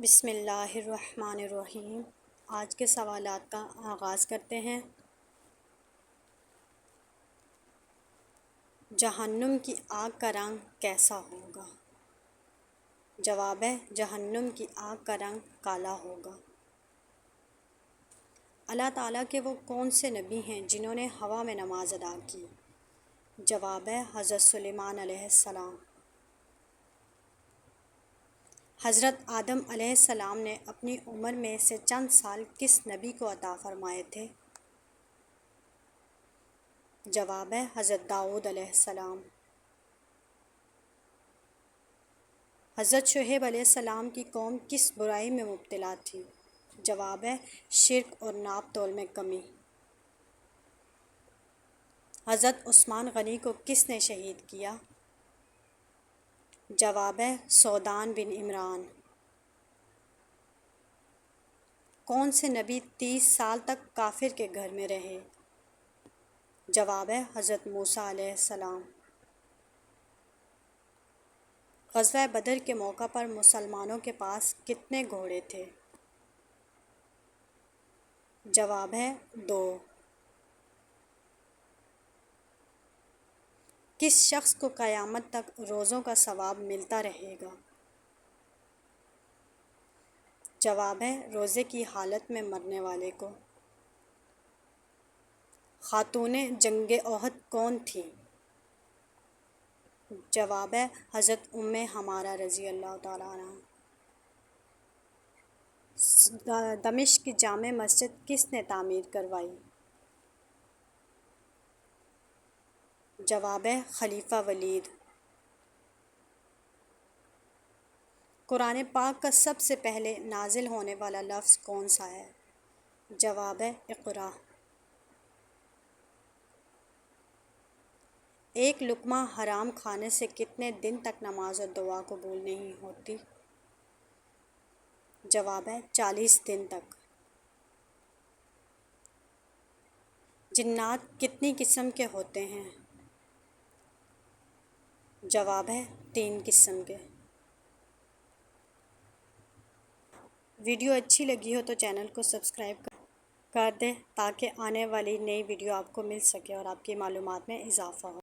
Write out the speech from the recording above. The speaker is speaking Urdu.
بسم اللہ الرحمن الرحیم۔ آج کے سوالات کا آغاز کرتے ہیں۔ جہنم کی آگ کا رنگ کیسا ہوگا؟ جواب ہے جہنم کی آگ کا رنگ کالا ہوگا۔ اللہ تعالیٰ کے وہ کون سے نبی ہیں جنہوں نے ہوا میں نماز ادا کی؟ جواب ہے حضرت سلیمان علیہ السلام۔ حضرت آدم علیہ السلام نے اپنی عمر میں سے چند سال کس نبی کو عطا فرمائے تھے؟ جواب ہے حضرت داؤد علیہ السلام۔ حضرت شعیب علیہ السلام کی قوم کس برائی میں مبتلا تھی؟ جواب ہے شرک اور ناپ تول میں کمی۔ حضرت عثمان غنی کو کس نے شہید کیا؟ جواب ہے سودان بن عمران۔ کون سے نبی 30 سال تک کافر کے گھر میں رہے؟ جواب ہے حضرت موسیٰ علیہ السلام۔ غزوہ بدر کے موقع پر مسلمانوں کے پاس کتنے گھوڑے تھے؟ جواب ہے 2۔ کس شخص کو قیامت تک روزوں کا ثواب ملتا رہے گا؟ جواب ہے روزے کی حالت میں مرنے والے کو۔ خاتون جنگ احد کون تھیں؟ جواب ہے حضرت ام حمارہ رضی اللہ تعالیٰ عنہ۔ دمشق کی جامع مسجد کس نے تعمیر کروائی؟ جواب ہے خلیفہ ولید۔ قرآن پاک کا سب سے پہلے نازل ہونے والا لفظ کون سا ہے؟ جواب ہے اقرا۔ ایک لقمہ حرام کھانے سے کتنے دن تک نماز اور دعا قبول نہیں ہوتی؟ جواب ہے 40 دن تک۔ جنات کتنی قسم کے ہوتے ہیں؟ جواب ہے 3 قسم کے۔ ویڈیو اچھی لگی ہو تو چینل کو سبسکرائب کر دیں تاکہ آنے والی نئی ویڈیو آپ کو مل سکے اور آپ کی معلومات میں اضافہ ہو۔